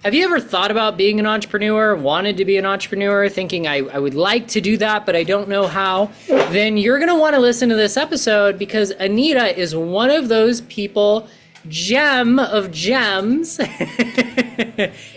Have you ever thought about being an entrepreneur, wanted to be an entrepreneur, thinking I would like to do that, but I don't know how? Then you're going to want to listen to this episode because Anita is one of those people, gem of gems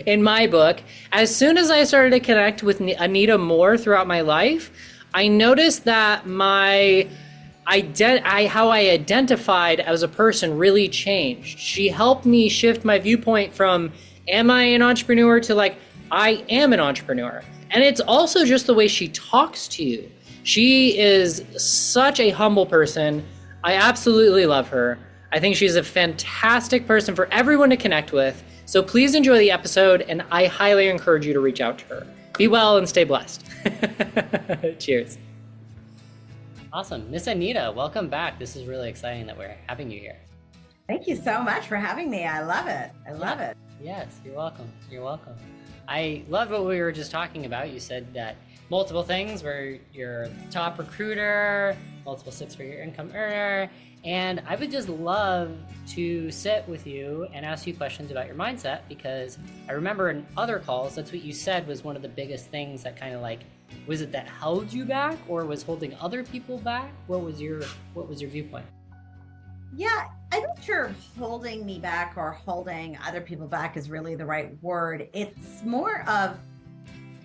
in my book. As soon as I started to connect with Anita more throughout my life, I noticed that how I identified as a person really changed. She helped me shift my viewpoint from am I an entrepreneur to like I am an entrepreneur. And it's also just the way she talks to you. She is such a humble person. I absolutely love her. I think she's a fantastic person for everyone to connect with. So please enjoy the episode, and I highly encourage you to reach out to her. Be well and stay blessed. Cheers. Awesome. Miss Anita, welcome back. This is really exciting that we're having you here. Thank you so much for having me. I love it. I love it. Yes, you're welcome. You're welcome. I love what we were just talking about. You said that multiple things where you're top recruiter, multiple six-figure income earner, and I would just love to sit with you and ask you questions about your mindset, because I remember in other calls, that's what you said was one of the biggest things that kind of like, was it that held you back or was holding other people back? What was your viewpoint? Yeah, I'm not sure if holding me back or holding other people back is really the right word. It's more of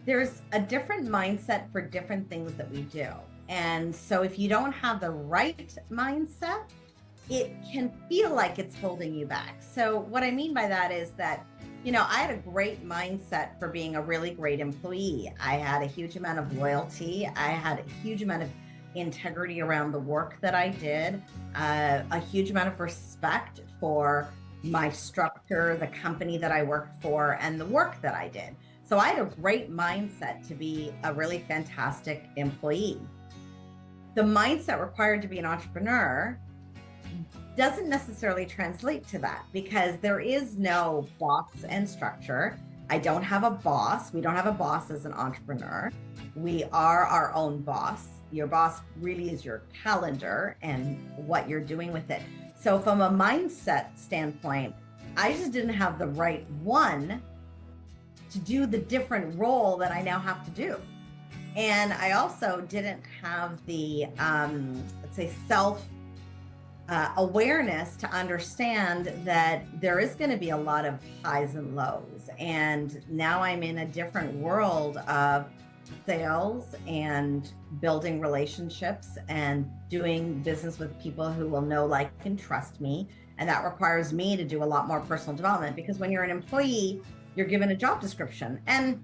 there's a different mindset for different things that we do. And so if you don't have the right mindset, it can feel like it's holding you back. So what I mean by that is that, I had a great mindset for being a really great employee. I had a huge amount of loyalty. I had a huge amount of integrity around the work that I did, a huge amount of respect for my structure, the company that I worked for, and the work that I did. So I had a great mindset to be a really fantastic employee. The mindset required to be an entrepreneur doesn't necessarily translate to that because there is no box and structure. I don't have a boss. We don't have a boss as an entrepreneur. We are our own boss. Your boss really is your calendar and what you're doing with it. So from a mindset standpoint, I just didn't have the right one to do the different role that I now have to do. And I also didn't have the, let's say, awareness to understand that there is going to be a lot of highs and lows. And now I'm in a different world of sales and building relationships and doing business with people who will know, like, and trust me. And that requires me to do a lot more personal development because when you're an employee, you're given a job description. And,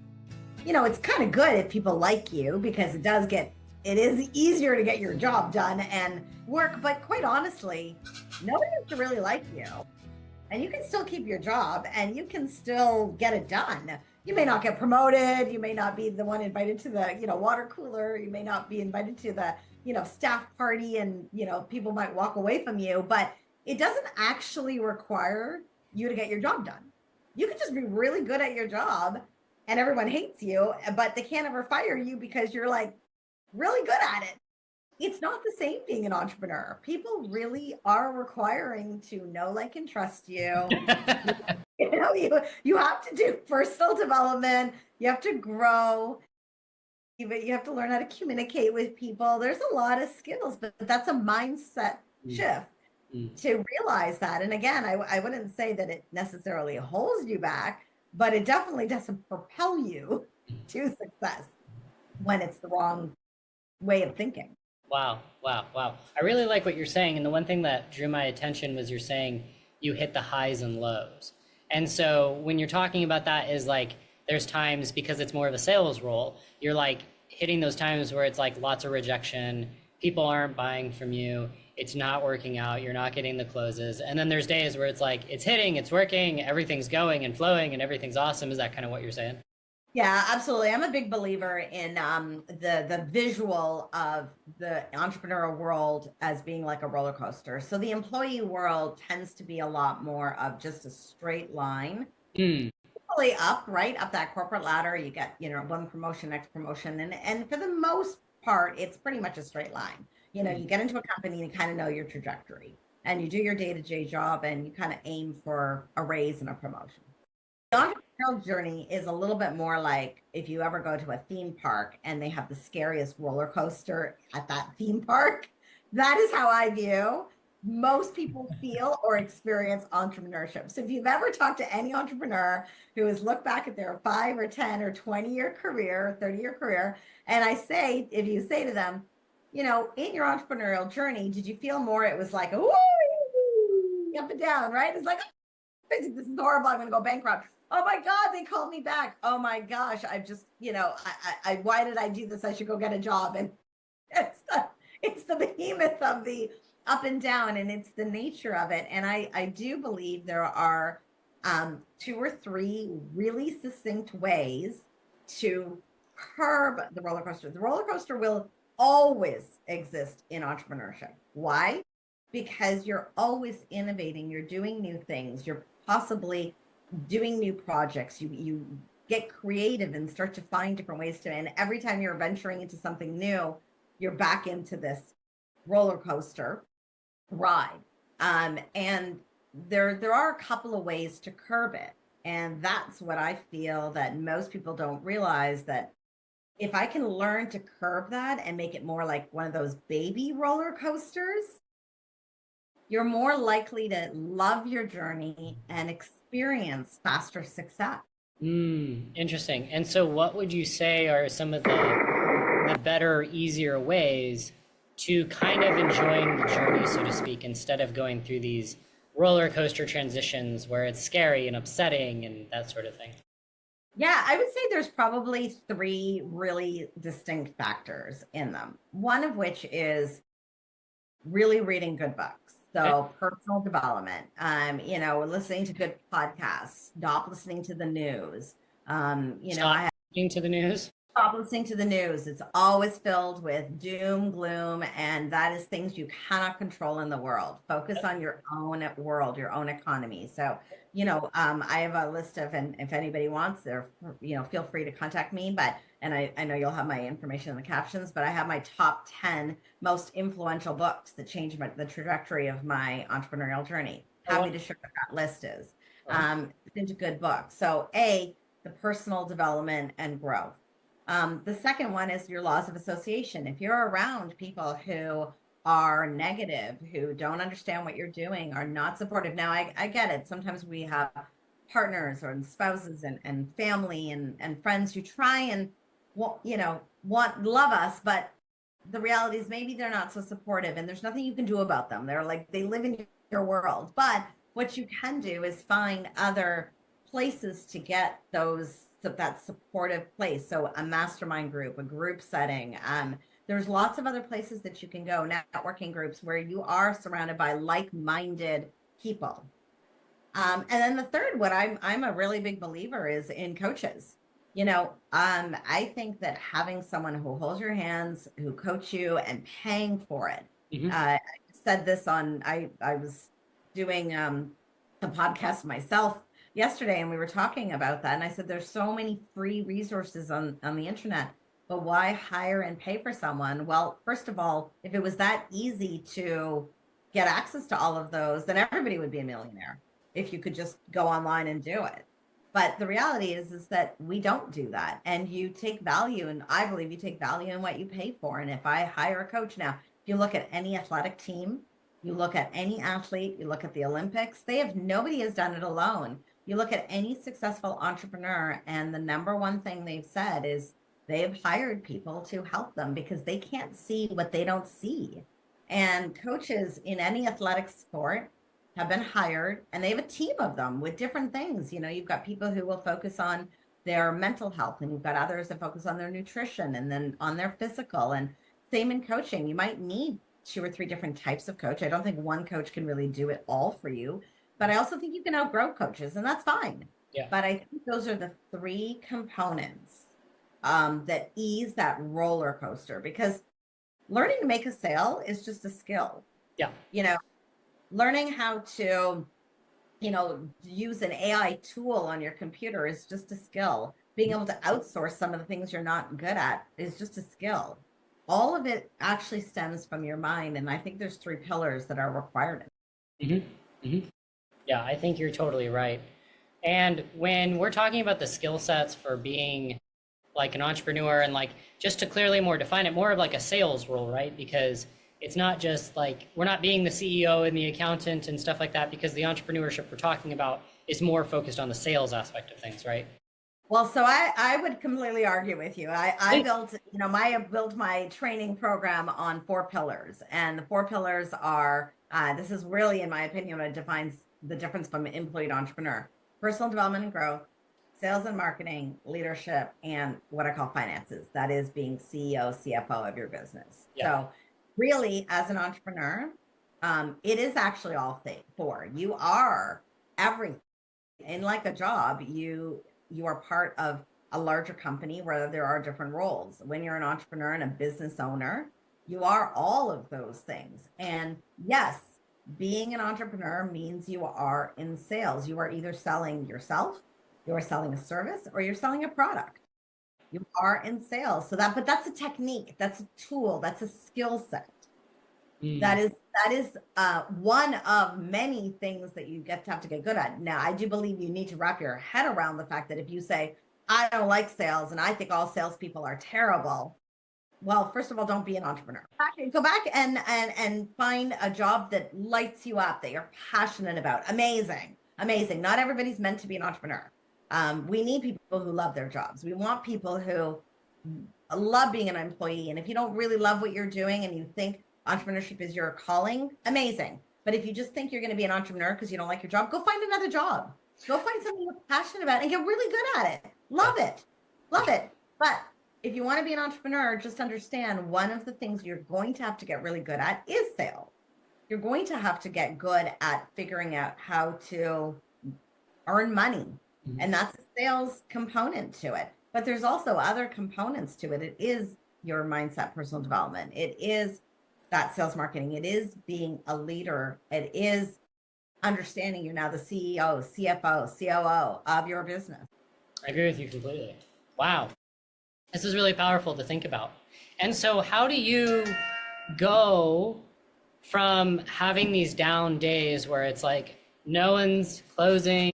it's kind of good if people like you because it is easier to get your job done and work. But quite honestly, nobody has to really like you. And you can still keep your job and you can still get it done. You may not get promoted. You may not be the one invited to the, water cooler. You may not be invited to the, staff party and, people might walk away from you, but it doesn't actually require you to get your job done. You can just be really good at your job and everyone hates you, but they can't ever fire you because you're like really good at it. It's not the same being an entrepreneur. People really are requiring to know, like, and trust you. You have to do personal development. You have to grow. You have to learn how to communicate with people. There's a lot of skills, but that's a mindset shift to realize that. And again, I wouldn't say that it necessarily holds you back, but it definitely doesn't propel you to success when it's the wrong way of thinking. Wow. I really like what you're saying. And the one thing that drew my attention was you're saying you hit the highs and lows. And so when you're talking about that is like, there's times because it's more of a sales role, you're like hitting those times where it's like lots of rejection, people aren't buying from you, it's not working out, you're not getting the closes. And then there's days where it's like, it's hitting, it's working, everything's going and flowing and everything's awesome. Is that kind of what you're saying? Yeah, absolutely. I'm a big believer in the visual of the entrepreneurial world as being like a roller coaster. So the employee world tends to be a lot more of just a straight line. Really up, right? Up that corporate ladder, you get, one promotion, next promotion. And for the most part, it's pretty much a straight line. You get into a company and you kind of know your trajectory and you do your day-to-day job and you kind of aim for a raise and a promotion. The entrepreneurial journey is a little bit more like if you ever go to a theme park and they have the scariest roller coaster at that theme park. That is how I view most people feel or experience entrepreneurship. So if you've ever talked to any entrepreneur who has looked back at their 5 or 10 or 20-year career, 30-year career, and if you say to them, in your entrepreneurial journey, did you feel more it was like, ooh, up and down, right? It's like, this is horrible. I'm going to go bankrupt. Oh my God, they called me back. Oh my gosh, I've just, why did I do this? I should go get a job. And it's the behemoth of the up and down, and it's the nature of it. And I do believe there are 2 or 3 really succinct ways to curb the roller coaster. The roller coaster will always exist in entrepreneurship. Why? Because you're always innovating, you're doing new things, you're possibly doing new projects, you get creative and start to find different ways to, and every time you're venturing into something new, you're back into this roller coaster ride. And there are a couple of ways to curb it. And that's what I feel that most people don't realize, that if I can learn to curb that and make it more like one of those baby roller coasters, you're more likely to love your journey and experience faster success. Interesting. And so what would you say are some of the better, easier ways to kind of enjoying the journey, so to speak, instead of going through these roller coaster transitions where it's scary and upsetting and that sort of thing? Yeah, I would say there's probably 3 really distinct factors in them. One of which is really reading good books. So Okay. personal development, listening to good podcasts, stop listening to the news. Stop listening to the news. Stop listening to the news. It's always filled with doom, gloom, and that is things you cannot control in the world. Focus on your own world, your own economy. So, I have a list of, and if anybody wants, feel free to contact me. And I know you'll have my information in the captions, but I have my top 10 most influential books that changed the trajectory of my entrepreneurial journey. Happy to share what that list is. Into good books. So the personal development and growth. The second one is your laws of association. If you're around people who are negative, who don't understand what you're doing, are not supportive. Now, I get it. Sometimes we have partners or spouses and family and friends who try and, love us, but the reality is maybe they're not so supportive and there's nothing you can do about them. They live in your world. But what you can do is find other places to get that supportive place. So a mastermind group, a group setting. There's lots of other places that you can go, networking groups where you are surrounded by like-minded people. And then the third, what I'm a really big believer is in coaches. I think that having someone who holds your hands, who coach you, and paying for it. I said this I was doing a podcast myself yesterday, and we were talking about that. And I said, there's so many free resources on the internet, but why hire and pay for someone? Well, first of all, if it was that easy to get access to all of those, then everybody would be a millionaire if you could just go online and do it. But the reality is that we don't do that. And you take value, and I believe you take value in what you pay for. And if I hire a coach now, if you look at any athletic team, you look at any athlete, you look at the Olympics, nobody has done it alone. You look at any successful entrepreneur, and the number one thing they've said is they've hired people to help them because they can't see what they don't see. And coaches in any athletic sport have been hired, and they have a team of them with different things. You've got people who will focus on their mental health, and you've got others that focus on their nutrition and then on their physical. And same in coaching. You might need 2 or 3 different types of coach. I don't think one coach can really do it all for you, but I also think you can outgrow coaches, and that's fine. Yeah. But I think those are the 3 components that ease that roller coaster, because learning to make a sale is just a skill. Yeah. Learning how to, use an AI tool on your computer is just a skill. Being able to outsource some of the things you're not good at is just a skill. All of it actually stems from your mind. And I think there's 3 pillars that are required. Yeah, I think you're totally right. And when we're talking about the skill sets for being like an entrepreneur, and like just to clearly more define it, more of like a sales role, right? Because it's not just like we're not being the CEO and the accountant and stuff like that, because the entrepreneurship we're talking about is more focused on the sales aspect of things, right? Well, so I would completely argue with you. I built, I built my training program on 4 pillars, and the 4 pillars are, this is really, in my opinion, what defines the difference from an employee to entrepreneur: personal development and growth, sales and marketing, leadership, and what I call finances. That is being CEO, CFO of your business. Yeah. So really, as an entrepreneur, it is actually all 4. You are everything. And like a job, you are part of a larger company where there are different roles. When you're an entrepreneur and a business owner, you are all of those things. And yes, being an entrepreneur means you are in sales. You are either selling yourself, you are selling a service, or you're selling a product. You are in sales. But that's a technique, that's a tool, that's a skill set. That is one of many things that you have to get good at. Now, I do believe you need to wrap your head around the fact that if you say, I don't like sales and I think all salespeople are terrible, well, first of all, don't be an entrepreneur. Go back and find a job that lights you up, that you're passionate about. Amazing. Not everybody's meant to be an entrepreneur. We need people who love their jobs. We want people who love being an employee. And if you don't really love what you're doing and you think entrepreneurship is your calling, amazing. But if you just think you're going to be an entrepreneur because you don't like your job, go find another job. Go find something you're passionate about and get really good at it. Love it. But if you want to be an entrepreneur, just understand one of the things you're going to have to get really good at is sales. You're going to have to get good at figuring out how to earn money. And that's a sales component to it. But there's also other components to it. It is your mindset, personal development. It is that sales marketing. It is being a leader. It is understanding you're now the CEO, CFO, COO of your business. I agree with you completely. Wow. This is really powerful to think about. And so how do you go from having these down days where it's like, no one's closing,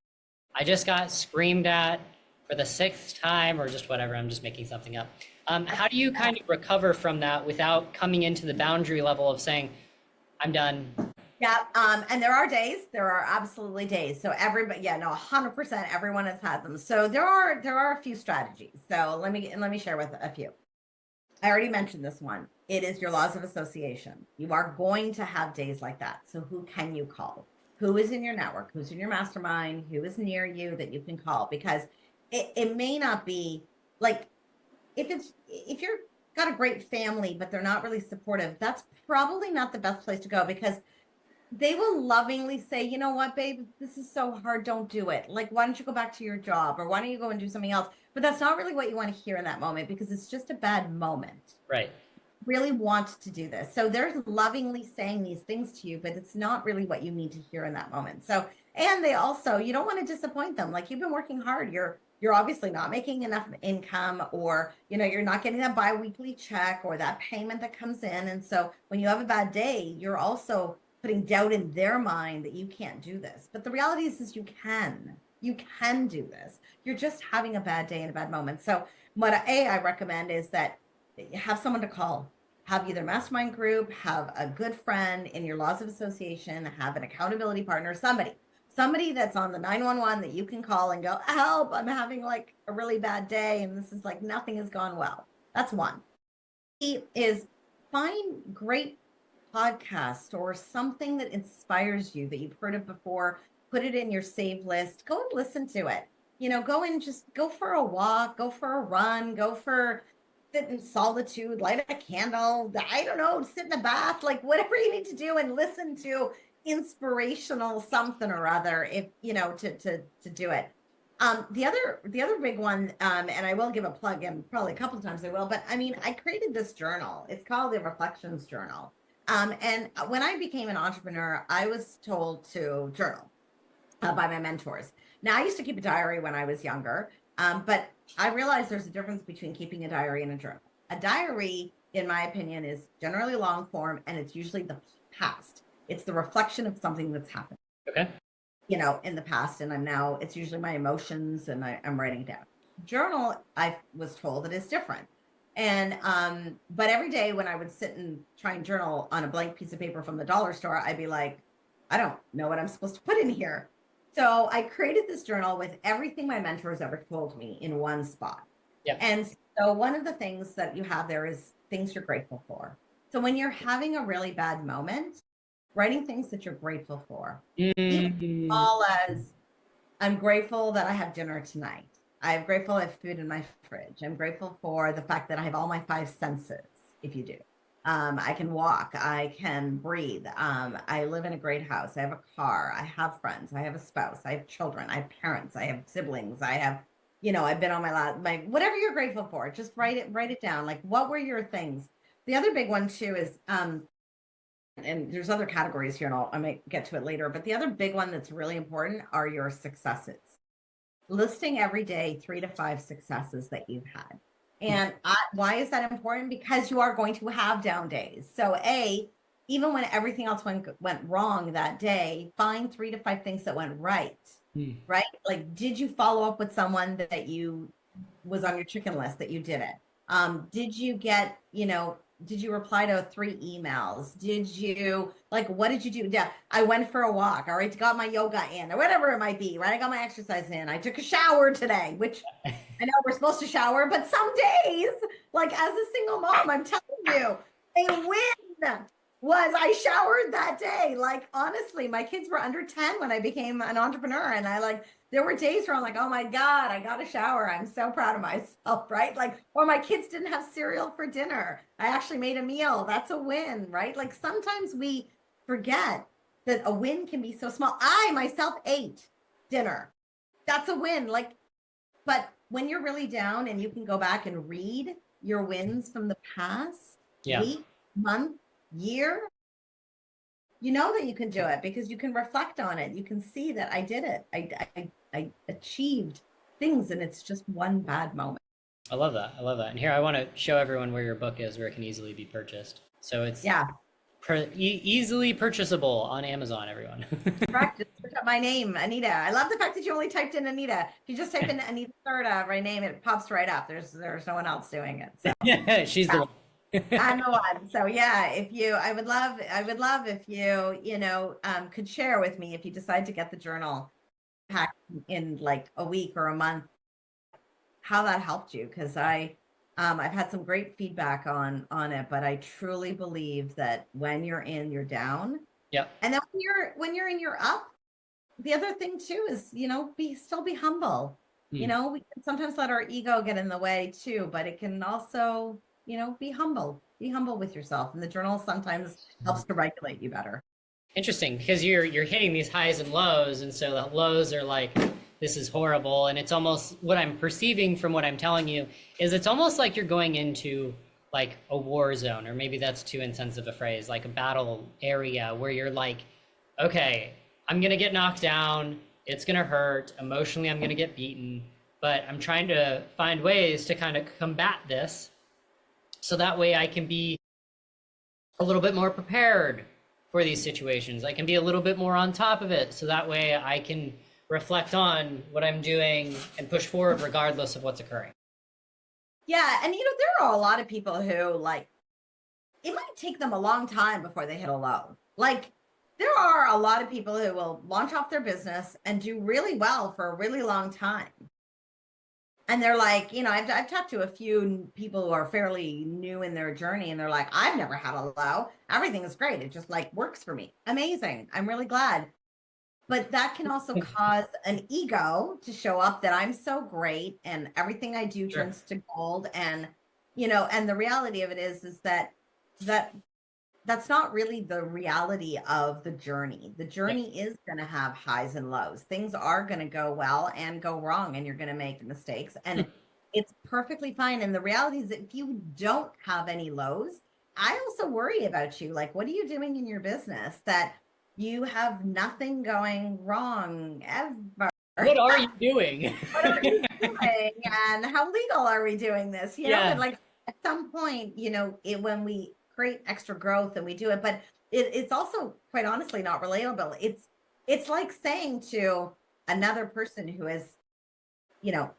I just got screamed at for the 6th time, or just whatever, I'm just making something up. How do you kind of recover from that without coming into the boundary level of saying, I'm done? Yeah, and there are absolutely days. So everybody, 100%, everyone has had them. So there are a few strategies. So let me share with a few. I already mentioned this one. It is your laws of association. You are going to have days like that. So who can you call? Who is in your network? Who's in your mastermind? Who is near you that you can call? Because it may not be like, if you're got a great family, but they're not really supportive, that's probably not the best place to go, because they will lovingly say, you know what, babe, this is so hard. Don't do it. Like, why don't you go back to your job, or why don't you go and do something else? But that's not really what you want to hear in that moment, because it's just a bad moment. Right. Really want to do this. So they're lovingly saying these things to you, but it's not really what you need to hear in that moment. So, and they also, you don't want to disappoint them. Like, you've been working hard. You're obviously not making enough income, or, you're not getting that biweekly check or that payment that comes in. And so when you have a bad day, you're also putting doubt in their mind that you can't do this. But the reality is you can do this. You're just having a bad day and a bad moment. So what I recommend is that you have someone to call, have either mastermind group, have a good friend in your laws of association, have an accountability partner, somebody that's on the 911 that you can call and go, help, I'm having like a really bad day and this is like nothing has gone well. That's one. Is find great podcast or something that inspires you that you've heard of before, put it in your save list, go and listen to it. Go and just go for a walk, go for a run, sit in solitude, light a candle, I don't know, sit in a bath, like whatever you need to do, and listen to inspirational something or other, if to do it. The other big one, and I will give a plug, and probably a couple of times I will, but I created this journal. It's called the Reflections Journal. And when I became an entrepreneur, I was told to journal by my mentors. Now, I used to keep a diary when I was younger, but I realized there's a difference between keeping a diary and a journal. A diary, in my opinion, is generally long form, and it's usually the past. It's the reflection of something that's happened. Okay. in the past, and it's usually my emotions and I'm writing down. Journal, I was told it is different. And, but every day when I would sit and try and journal on a blank piece of paper from the dollar store, I'd be like, I don't know what I'm supposed to put in here. So I created this journal with everything my mentors ever told me in one spot. Yep. And so one of the things that you have there is things you're grateful for. So when you're having a really bad moment, writing things that you're grateful for, even small as, I'm grateful that I have dinner tonight. I'm grateful I have food in my fridge. I'm grateful for the fact that I have all my five senses, if you do. I can walk, I can breathe. I live in a great house. I have a car. I have friends. I have a spouse. I have children. I have parents. I have siblings. I have, I've been on my whatever you're grateful for, just write it down. Like, what were your things? The other big one too is, and there's other categories here, and I might get to it later, but the other big one that's really important are your successes. Listing every day 3 to 5 successes that you've had. And why is that important? Because you are going to have down days. So even when everything else went wrong that day, find 3 to 5 things that went right. Right? Like, did you follow up with someone that you was on your chicken list that you didn't? Did you get, did you reply to 3 emails? Did you, what did you do? Yeah, I went for a walk, all right, got my yoga in, or whatever it might be, right? I got my exercise in. I took a shower today, which I know we're supposed to shower, but some days, as a single mom, I'm telling you, a win was I showered that day. Honestly, my kids were under 10 when I became an entrepreneur, and there were days where I'm like, oh my God, I got a shower. I'm so proud of myself, right? Or my kids didn't have cereal for dinner. I actually made a meal. That's a win, right? Sometimes we forget that a win can be so small. I myself ate dinner. That's a win. But when you're really down and you can go back and read your wins from the past week, month, year, you know that you can do it because you can reflect on it. You can see that I did it. I achieved things, and it's just one bad moment. I love that. And here, I want to show everyone where your book is, where it can easily be purchased. So it's easily purchasable on Amazon, everyone. Correct. Just look up my name, Anita. I love the fact that you only typed in Anita. If you just type in Anita Serta, my name, it pops right up. There's no one else doing it. So. Yeah, she's the one. I'm the one. So yeah, I would love if you, could share with me if you decide to get the journal packed in a week or a month, how that helped you. Cause I've had some great feedback on it, but I truly believe that when you're in, you're down. Yep. And then when you're in, you're up. The other thing too is, still be humble. We can sometimes let our ego get in the way too, but it can also, be humble with yourself. And the journal sometimes helps to regulate you better. Interesting, because you're hitting these highs and lows, and so the lows are like, this is horrible, and it's almost, what I'm perceiving from what I'm telling you is it's almost like you're going into a war zone, or maybe that's too intensive a phrase, a battle area where you're okay, I'm gonna get knocked down, it's gonna hurt, emotionally I'm gonna get beaten, but I'm trying to find ways to kind of combat this so that way I can be a little bit more prepared for these situations. I can be a little bit more on top of it, so that way I can reflect on what I'm doing and push forward regardless of what's occurring. Yeah, and there are a lot of people who it might take them a long time before they hit a low. There are a lot of people who will launch off their business and do really well for a really long time. And they're I've talked to a few people who are fairly new in their journey, and they're I've never had a low. Everything is great. It just works for me. Amazing. I'm really glad. But that can also cause an ego to show up that I'm so great and everything I do turns to gold. And, and the reality of it is that's not really the reality of the journey. The journey is going to have highs and lows. Things are going to go well and go wrong, and you're going to make mistakes, and it's perfectly fine. And the reality is that if you don't have any lows, I also worry about you. What are you doing in your business that you have nothing going wrong ever? What are you doing? What are you doing? And how legal are we doing this? And at some point, when we create extra growth and we do it, but it's also quite honestly not relatable. It's like saying to another person who is, you know,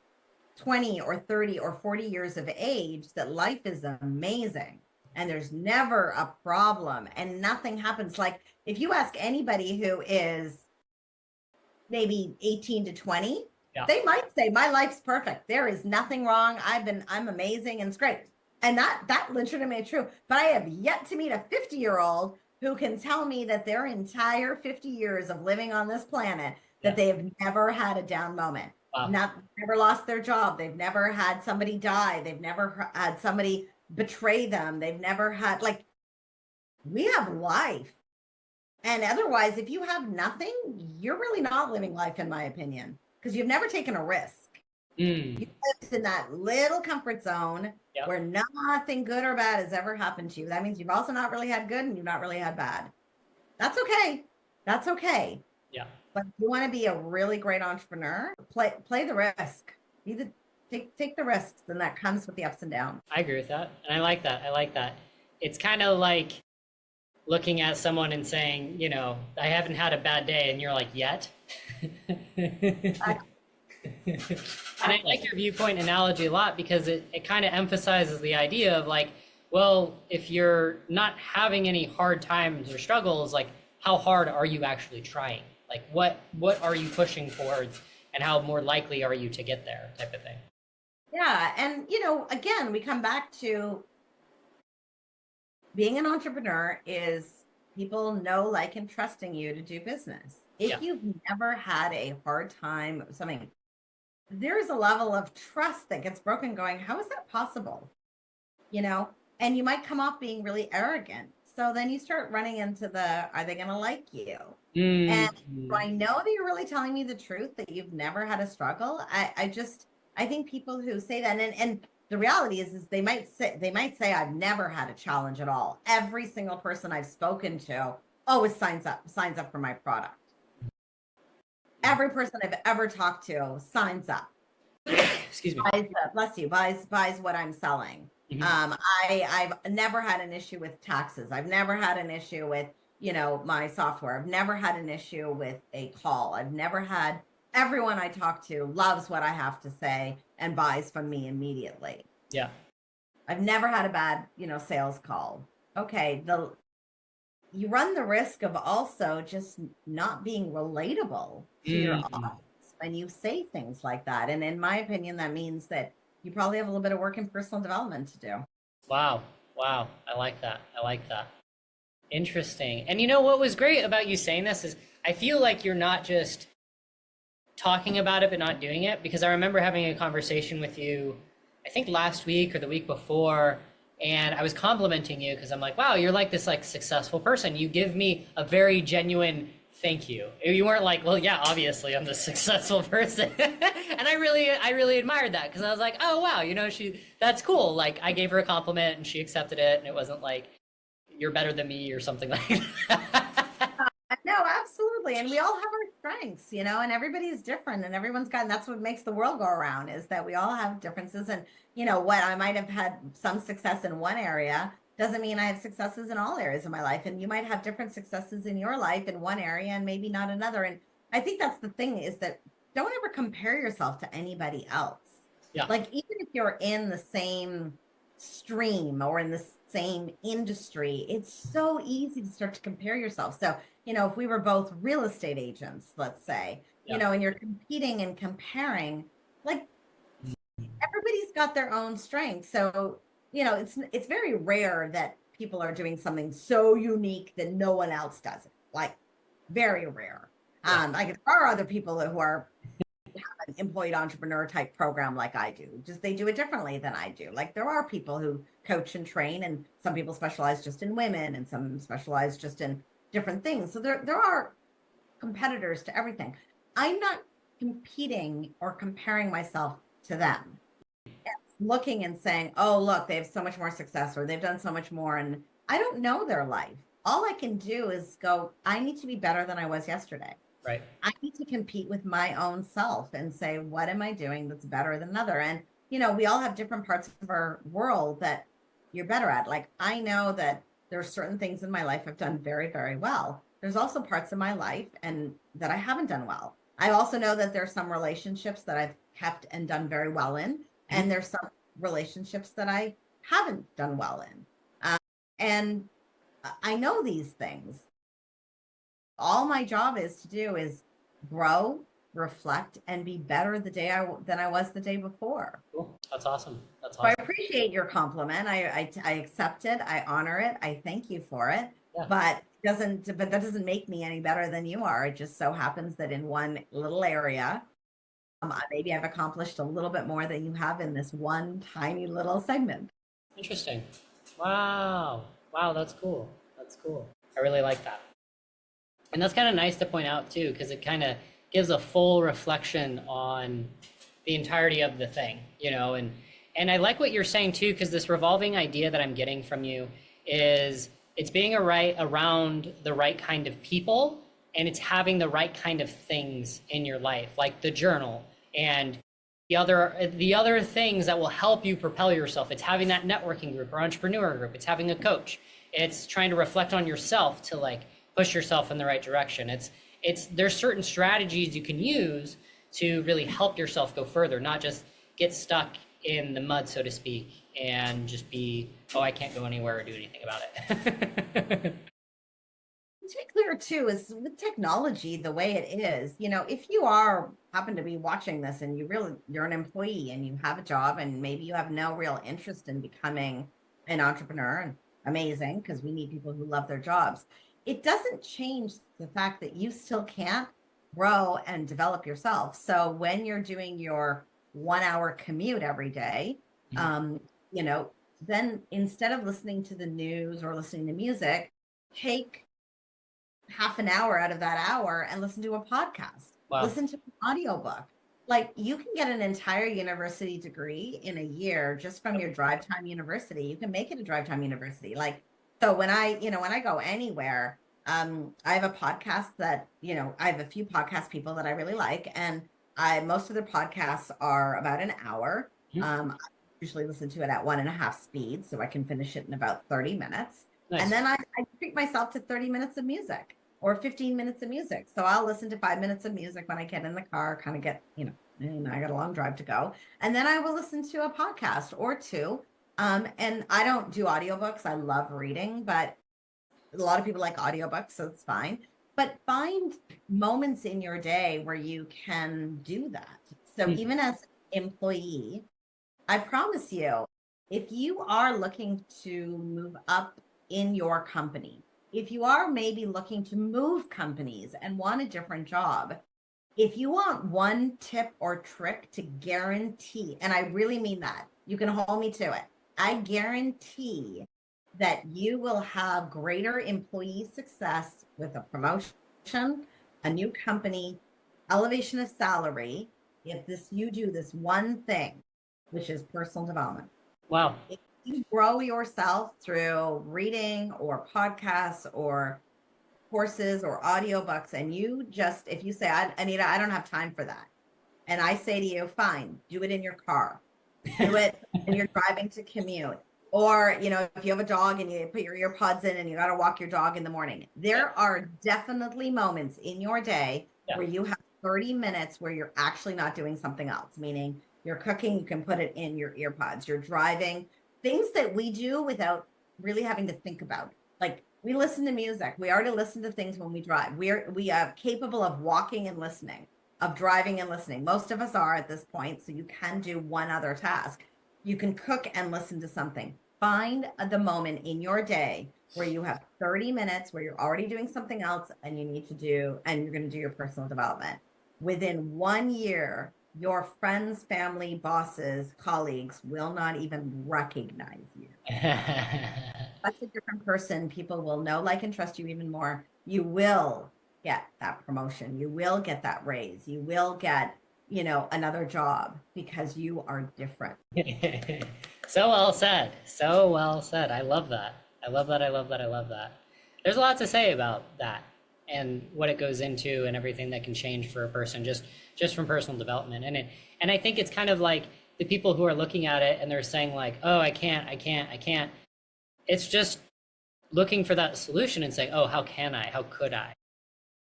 20 or 30 or 40 years of age that life is amazing and there's never a problem and nothing happens. Like if you ask anybody who is maybe 18 to 20, Yeah. they might say my life's perfect. There is nothing wrong. I'm amazing and it's great. And that legitimately true. But I have yet to meet a 50-year-old who can tell me that their entire 50 years of living on this planet Yeah. that they have never had a down moment. Wow. Never lost their job. They've never had somebody die. They've never had somebody betray them. They've never had, like, we have life. And otherwise, if you have nothing, you're really not living life, in my opinion, because you've never taken a risk. You lived in that little comfort zone where nothing good or bad has ever happened to you. That means you've also not really had good and you've not really had bad. That's okay. That's okay. Yeah. But if you want to be a really great entrepreneur, play the risk. Take the risks, and that comes with the ups and downs. I agree with that. And I like that. I like that. It's kind of like looking at someone and saying, you know, I haven't had a bad day, and you're like, yet? And I like your viewpoint analogy a lot because it kind of emphasizes the idea of like, well, if you're not having any hard times or struggles, like how hard are you actually trying? Like what are you pushing towards and how more likely are you to get there type of thing? Yeah. And, you know, again, we come back to being an entrepreneur is people know, like, and trusting you to do business. If you've never had a hard time, something, there's a level of trust that gets broken going, how is that possible? You know, and you might come off being really arrogant. So then you start running into are they going to like you? And do I know that you're really telling me the truth, that you've never had a struggle? I think people who say that, and the reality is they might say, I've never had a challenge at all. Every single person I've spoken to always signs up for my product. Every person I've ever talked to signs up. Excuse me. Bless you. Buys what I'm selling. Mm-hmm. I've never had an issue with taxes. I've never had an issue with, you know, my software. I've never had an issue with a call. I've never had, everyone I talk to loves what I have to say and buys from me immediately. Yeah. I've never had a bad, you know, sales call. Okay. You run the risk of also just not being relatable to your audience when you say things like that. And in my opinion, that means that you probably have a little bit of work in personal development to do. Wow. I like that. Interesting. And you know what was great about you saying this is I feel like you're not just talking about it but not doing it, because I remember having a conversation with you, I think last week or the week before, and I was complimenting you because I'm like, wow, you're like this like successful person. You give me a very genuine thank you. You weren't like, well, yeah, obviously I'm the successful person. And I really admired that because I was like, oh, wow, you know, that's cool. Like I gave her a compliment and she accepted it. And it wasn't like, you're better than me or something like that. No, absolutely. And we all have our strengths, you know, and everybody's different and and that's what makes the world go around, is that we all have differences. And, you know, what I might have had some success in one area doesn't mean I have successes in all areas of my life. And you might have different successes in your life in one area and maybe not another. And I think that's the thing, is that don't ever compare yourself to anybody else. Yeah. Like even if you're in the same stream or in the same industry, it's so easy to start to compare yourself. So, you know, if we were both real estate agents, let's say, you know, and you're competing and comparing, like everybody's got their own strengths. So, you know, it's very rare that people are doing something so unique that no one else does it. Like very rare. Like there are other people who have an employed entrepreneur type program like I do. Just they do it differently than I do. Like there are people who coach and train, and some people specialize just in women and some specialize just in different things. So there are competitors to everything. I'm not competing or comparing myself to them. It's looking and saying, oh, look, they have so much more success or they've done so much more. And I don't know their life. All I can do is go, I need to be better than I was yesterday. Right. I need to compete with my own self and say, what am I doing that's better than another? And, you know, we all have different parts of our world that you're better at. Like, I know that there are certain things in my life I've done very, very well. there's also parts of my life and that I haven't done well. I also know that there's some relationships that I've kept and done very well in, and there's some relationships that I haven't done well in. And I know these things. All my job is to do is grow, reflect, and be better than I was the day before. Cool. That's awesome. That's So I awesome. appreciate your compliment. I accept it. I honor it. I thank you for it. Yeah. But that doesn't make me any better than you are. It just so happens that in one little area, maybe I've accomplished a little bit more than you have in this one tiny little segment. Interesting. Wow. Wow, that's cool. That's cool. I really like that. And that's kind of nice to point out too, because it kind of gives a full reflection on the entirety of the thing, you know, and I like what you're saying too, because this revolving idea that I'm getting from you is it's being around the right kind of people, and it's having the right kind of things in your life, like the journal and the other things that will help you propel yourself. It's having that networking group or entrepreneur group. It's having a coach. It's trying to reflect on yourself to like push yourself in the right direction. There's certain strategies you can use to really help yourself go further, not just get stuck in the mud, so to speak, and just be, oh, I can't go anywhere or do anything about it. To be clear too, is with technology the way it is, you know, if you happen to be watching this and you're an employee and you have a job and maybe you have no real interest in becoming an entrepreneur, and amazing, because we need people who love their jobs, it doesn't change the fact that you still can't grow and develop yourself. So when you're doing your 1 hour commute every day, you know, then instead of listening to the news or listening to music, take half an hour out of that hour and listen to a podcast. Wow. Listen to an audiobook. Like, you can get an entire university degree in a year just from your drive time university. You can make it a drive time university. Like, so when I go anywhere, I have a podcast that, you know, I have a few podcast people that I really like, and most of their podcasts are about an hour. I usually listen to it at 1.5 speed, so I can finish it in about 30 minutes. Nice. And then I treat myself to 30 minutes of music or 15 minutes of music. So I'll listen to 5 minutes of music when I get in the car, kind of get, you know, and I got a long drive to go. And then I will listen to a podcast or two. And I don't do audiobooks. I love reading, but a lot of people like audiobooks, so it's fine. But find moments in your day where you can do that. So even as an employee, I promise you, if you are looking to move up in your company, if you are maybe looking to move companies and want a different job, if you want one tip or trick to guarantee, and I really mean that, you can hold me to it, I guarantee that you will have greater employee success with a promotion, a new company, elevation of salary, if you do this one thing, which is personal development. Wow. If you grow yourself through reading or podcasts or courses or audiobooks, and if you say, Anita, I don't have time for that. And I say to you, fine, do it in your car. Do it when you're driving to commute. Or, you know, if you have a dog and you put your earpods in and you got to walk your dog in the morning. There are definitely moments in your day where you have 30 minutes where you're actually not doing something else, meaning you're cooking, you can put it in your earpods, you're driving, things that we do without really having to think about. Like, we listen to music. We already listen to things when we drive. We are capable of walking and listening, of driving and listening. Most of us are at this point, so you can do one other task. You can cook and listen to something. Find the moment in your day where you have 30 minutes where you're already doing something else and you're going to do your personal development. Within 1 year, your friends, family, bosses, colleagues will not even recognize you. That's a different person. People will know, like, and trust you even more. You will get that promotion. You will get that raise. You will get, you know, another job because you are different. So well said. So well said. I love that. I love that. I love that. I love that. There's a lot to say about that and what it goes into and everything that can change for a person just from personal development. And I think it's kind of like the people who are looking at it and they're saying like, oh, I can't. It's just looking for that solution and saying, oh, how can I? How could I?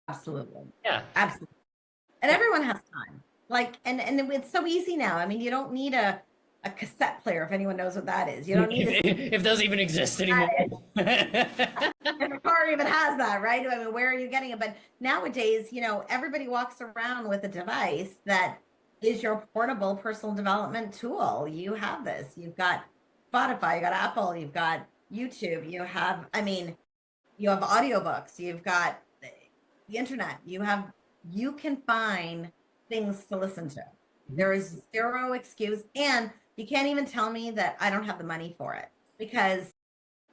Absolutely. Yeah. Absolutely. And Yeah. everyone has time. Like, and it's so easy now. I mean, you don't need a cassette player, if anyone knows what that is. You don't need If those even exist anymore. if a car even has that, right? I mean, where are you getting it? But nowadays, everybody walks around with a device that is your portable personal development tool. You have this. You've got Spotify, you got Apple, you've got YouTube, you have audiobooks, you've got the internet, you can find things to listen to. There is zero excuse. And you can't even tell me that I don't have the money for it, because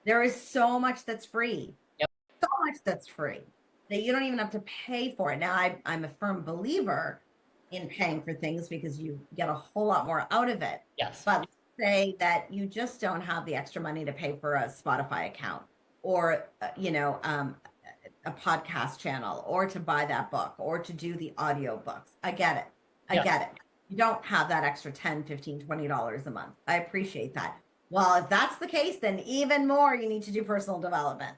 there is so much that's free. Yep. So much that's free that you don't even have to pay for it. Now, I'm a firm believer in paying for things because you get a whole lot more out of it. Yes. But say that you just don't have the extra money to pay for a Spotify account, or a podcast channel, or to buy that book, or to do the audio books. I get it. I get it. You don't have that extra $10, $15, $20 a month. I appreciate that. Well, if that's the case, then even more you need to do personal development,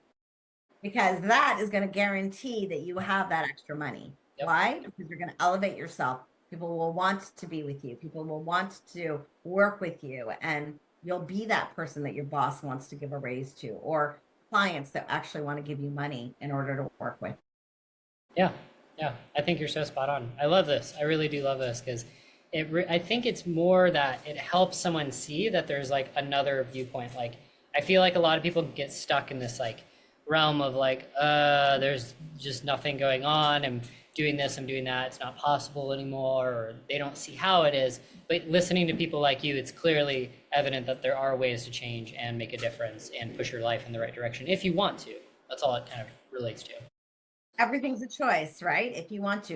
because that is going to guarantee that you have that extra money. Yep. Why? Because you're going to elevate yourself. People will want to be with you. People will want to work with you, and you'll be that person that your boss wants to give a raise to, or clients that actually want to give you money in order to work with. Yeah. I think you're so spot on. I love this. I really do love this, because I think it's more that it helps someone see that there's like another viewpoint. Like, I feel like a lot of people get stuck in this like realm of like, there's just nothing going on. I'm doing this, I'm doing that. It's not possible anymore, or they don't see how it is. But listening to people like you, it's clearly evident that there are ways to change and make a difference and push your life in the right direction if you want to. That's all it kind of relates to. Everything's a choice, right? If you want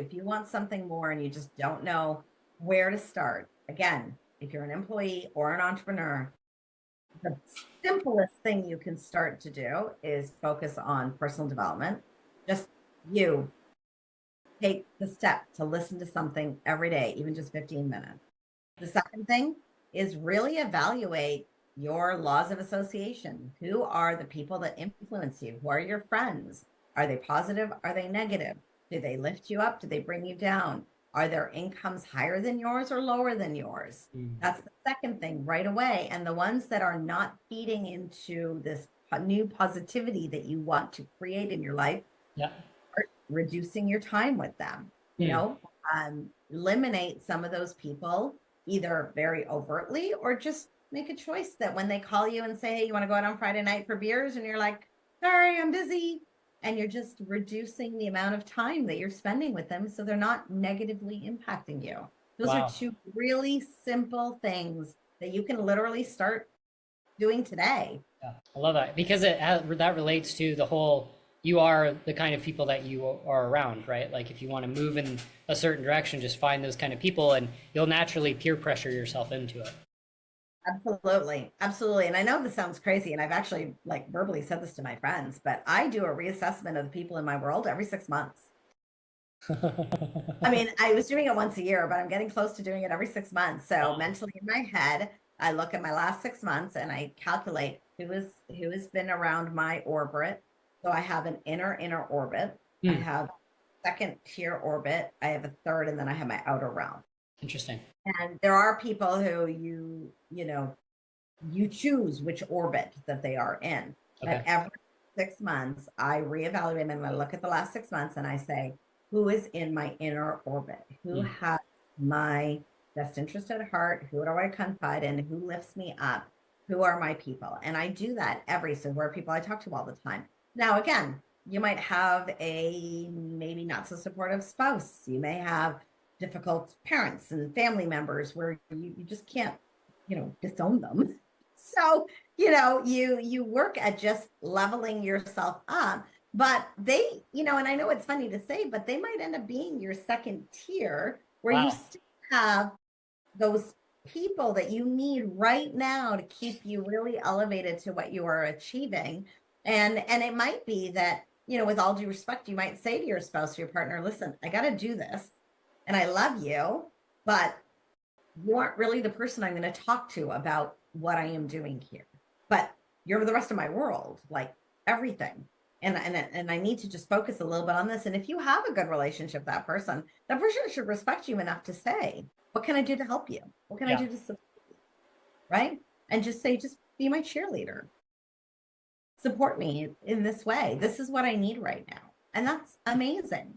something more and you just don't know where to start. Again, if you're an employee or an entrepreneur, the simplest thing you can start to do is focus on personal development. Just you take the step to listen to something every day, even just 15 minutes. The second thing is really evaluate your laws of association. Who are the people that influence you? Who are your friends? Are they positive? Are they negative? Do they lift you up? Do they bring you down? Are their incomes higher than yours or lower than yours? That's the second thing right away. And the ones that are not feeding into this new positivity that you want to create in your life, are reducing your time with them. Eliminate some of those people, either very overtly, or just make a choice that when they call you and say, hey, you want to go out on Friday night for beers? And you're like, sorry, I'm busy. And you're just reducing the amount of time that you're spending with them, so they're not negatively impacting you. Those are two really simple things that you can literally start doing today. Yeah, I love that, because that relates to the whole, you are the kind of people that you are around, right? Like, if you want to move in a certain direction, just find those kind of people and you'll naturally peer pressure yourself into it. Absolutely. And I know this sounds crazy, and I've actually like verbally said this to my friends, but I do a reassessment of the people in my world every 6 months. I mean, I was doing it once a year, but I'm getting close to doing it every 6 months. So mentally in my head, I look at my last 6 months and I calculate who has been around my orbit. So I have an inner orbit. I have second tier orbit. I have a third, and then I have my outer realm. Interesting. And there are people who you choose which orbit that they are in. Okay. But every 6 months, I reevaluate them. I look at the last 6 months and I say, who is in my inner orbit? Who has my best interest at heart? Who do I confide in? Who lifts me up? Who are my people? And I do that so where people I talk to all the time. Now, again, you might have a maybe not so supportive spouse. You may have difficult parents and family members where you just can't, disown them. So, you work at just leveling yourself up, but they, and I know it's funny to say, but they might end up being your second tier, where you still have those people that you need right now to keep you really elevated to what you are achieving. And it might be that, with all due respect, you might say to your spouse or your partner, listen, I got to do this, and I love you, but you aren't really the person I'm going to talk to about what I am doing here. But you're the rest of my world. Like, everything. And I need to just focus a little bit on this. And if you have a good relationship with that person should respect you enough to say, what can I do to help you? What can I do to support you? Right? And just say, just be my cheerleader. Support me in this way. This is what I need right now. And that's amazing.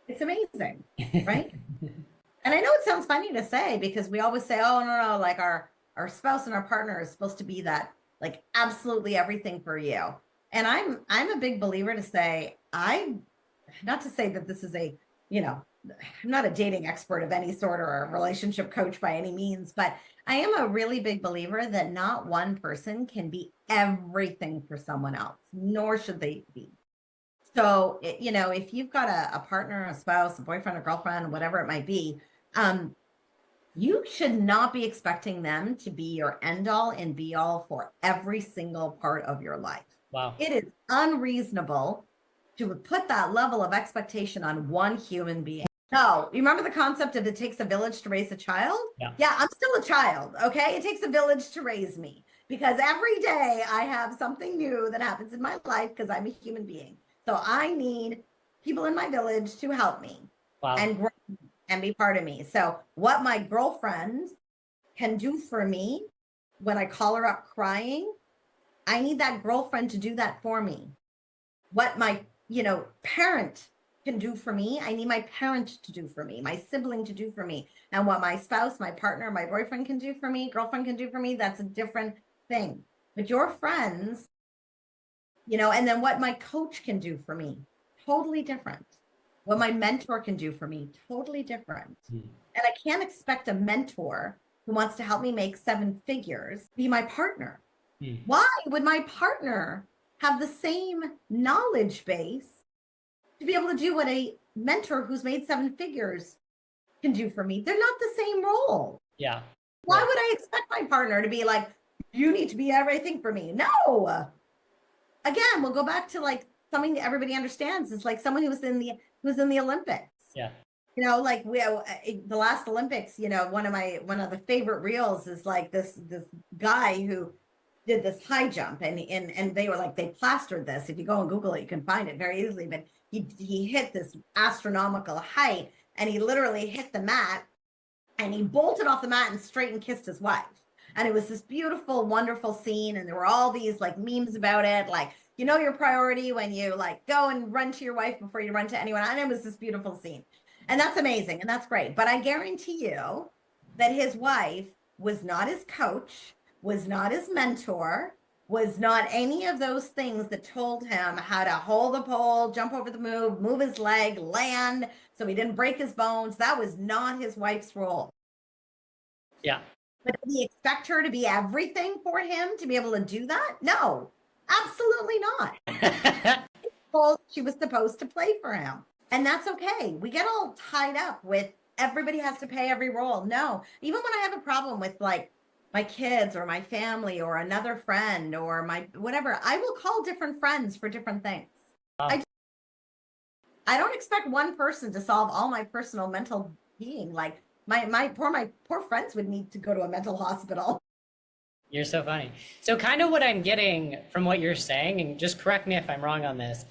It's amazing, right? And I know it sounds funny to say because we always say, oh, no, like our spouse and our partner is supposed to be that, like, absolutely everything for you. And I'm a big believer to say, not to say that this is a, I'm not a dating expert of any sort or a relationship coach by any means, but I am a really big believer that not one person can be everything for someone else, nor should they be. So, if you've got a partner, a spouse, a boyfriend, a girlfriend, whatever it might be, you should not be expecting them to be your end all and be all for every single part of your life. Wow. It is unreasonable to put that level of expectation on one human being. No, you remember the concept of it takes a village to raise a child? Yeah, I'm still a child, okay? It takes a village to raise me because every day I have something new that happens in my life because I'm a human being. So I need people in my village to help me and grow and be part of me. So what my girlfriend can do for me when I call her up crying, I need that girlfriend to do that for me. What my, parent can do for me, I need my parent to do for me, my sibling to do for me. And what my spouse, my partner, my boyfriend can do for me, girlfriend can do for me, that's a different thing. But your friends, and then what my coach can do for me, totally different. What my mentor can do for me, totally different. And I can't expect a mentor who wants to help me make 7 figures be my partner. Why would my partner have the same knowledge base to be able to do what a mentor who's made 7 figures can do for me? They're not the same role. Yeah. Why would I expect my partner to be like, you need to be everything for me? No. Again, we'll go back to like something that everybody understands. It's like someone who was in the Olympics. Yeah. Like the last Olympics, one of the favorite reels is like this guy who did this high jump and they were like, they plastered this. If you go and Google it, you can find it very easily. But he hit this astronomical height and he literally hit the mat and he bolted off the mat and straight and kissed his wife. And it was this beautiful, wonderful scene. And there were all these like memes about it. Like, your priority when you like go and run to your wife before you run to anyone. And it was this beautiful scene. And that's amazing. And that's great. But I guarantee you that his wife was not his coach, was not his mentor, was not any of those things that told him how to hold the pole, jump over the move his leg, land, so he didn't break his bones. That was not his wife's role. Yeah. But did he expect her to be everything for him to be able to do that? No, absolutely not. She was supposed to play for him. And that's okay. We get all tied up with everybody has to play every role. No, even when I have a problem with like my kids or my family or another friend or my whatever, I will call different friends for different things. I don't expect one person to solve all my personal mental being. Like my poor friends would need to go to a mental hospital. You're so funny. So kind of what I'm getting from what you're saying, and just correct me if I'm wrong on this,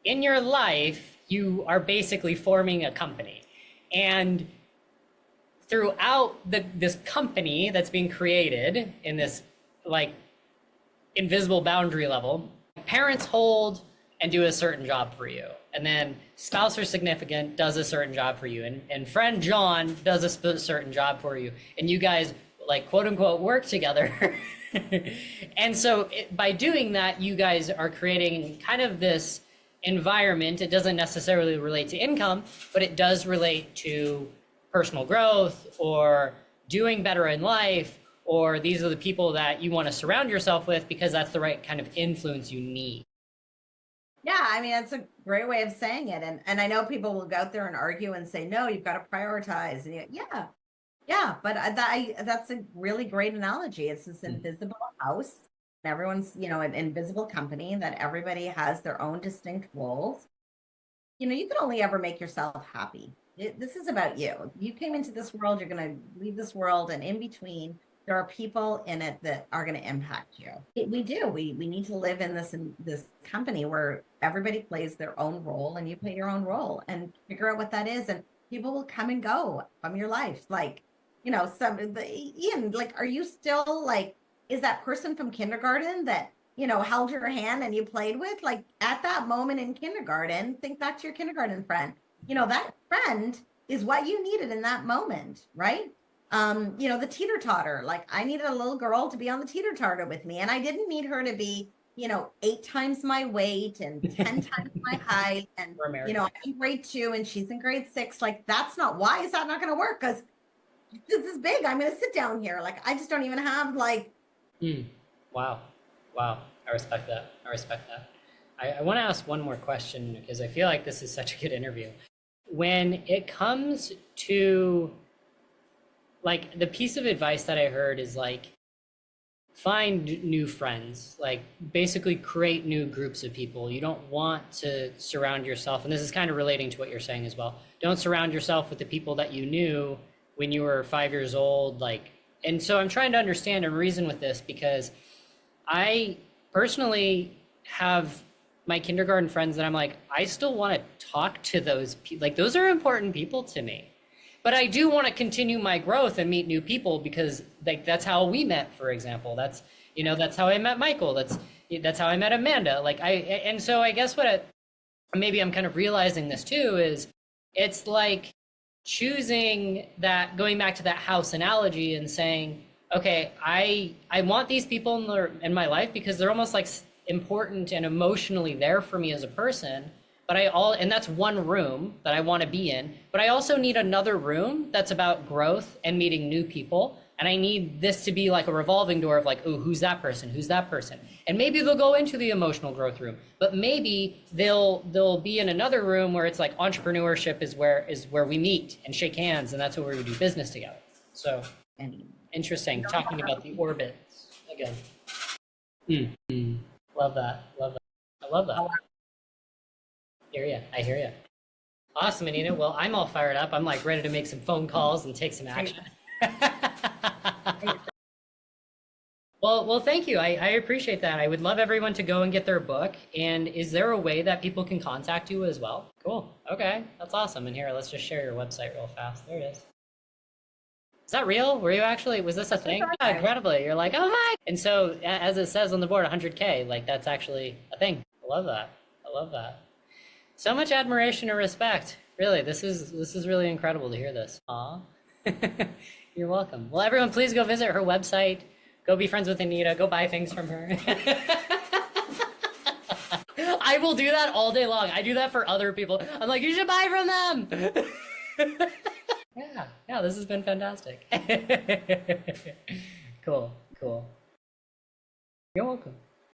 in your life, you are basically forming a company. And throughout this company that's being created in this like invisible boundary level, parents hold and do a certain job for you. And then spouse or significant does a certain job for you. And friend John does a certain job for you. And you guys like quote unquote work together. And so by doing that, you guys are creating kind of this environment. It doesn't necessarily relate to income, but it does relate to personal growth or doing better in life, or these are the people that you want to surround yourself with because that's the right kind of influence you need. Yeah, I mean, that's a great way of saying it. And I know people will go out there and argue and say, no, you've got to prioritize. And yeah, but that's a really great analogy. It's this invisible house. Everyone's, an invisible company that everybody has their own distinct roles. You can only ever make yourself happy. This is about you. You came into this world, you're going to leave this world, and in between, there are people in it that are going to impact you. We do. We need to live in this company where everybody plays their own role and you play your own role and figure out what that is. And people will come and go from your life. Like, you know, Ian, like, are you still like, is that person from kindergarten that, you know, held your hand and you played with? Like at that moment in kindergarten, think back to your kindergarten friend. You know, that friend is what you needed in that moment, right? You know, the teeter-totter, like I needed a little girl to be on the teeter-totter with me. And I didn't need her to be, you know, 8 times my weight and 10 times my height. And, you know, I'm in grade 2 and she's in grade 6. Like, that's not, why is that not going to work? Because this is big. I'm going to sit down here. Like, I just don't even have like. Wow. Wow. I respect that. I respect that. I want to ask one more question because I feel like this is such a good interview. When it comes to like the piece of advice that I heard is like, find new friends, like basically create new groups of people. You don't want to surround yourself, and this is kind of relating to what you're saying as well. Don't surround yourself with the people that you knew when you were 5 years old. Like, and so I'm trying to understand and reason with this because I personally have my kindergarten friends that I'm like, I still want to talk to those people. Like, those are important people to me. But I do want to continue my growth and meet new people because like that's how we met, for example. That's, you know, that's how I met Michael. That's how I met Amanda. Like and so I guess maybe I'm kind of realizing this too is it's like choosing that, going back to that house analogy and saying, okay, I want these people in my life because they're almost like important and emotionally there for me as a person. But and that's one room that I want to be in, but I also need another room that's about growth and meeting new people. And I need this to be like a revolving door of like, oh, who's that person? Who's that person? And maybe they'll go into the emotional growth room, but maybe they'll be in another room where it's like entrepreneurship is where we meet and shake hands, and that's where we do business together. So interesting, talking about the orbits again. Love that. Love that. I love that. I hear you. Awesome, Anita. Well, I'm all fired up. I'm like ready to make some phone calls and take some action. Well, thank you. I appreciate that. I would love everyone to go and get their book. And is there a way that people can contact you as well? Cool. Okay, that's awesome. And here, let's just share your website real fast. There it is. Is that real? Were you actually, was this a thing? Yeah, incredibly. You're like, oh my. And so as it says on the board, 100K, like that's actually a thing. I love that. I love that. So much admiration and respect. Really, this is really incredible to hear this. Aw. You're welcome. Well, everyone, please go visit her website. Go be friends with Anita. Go buy things from her. I will do that all day long. I do that for other people. I'm like, you should buy from them. Yeah, this has been fantastic. Cool. You're welcome.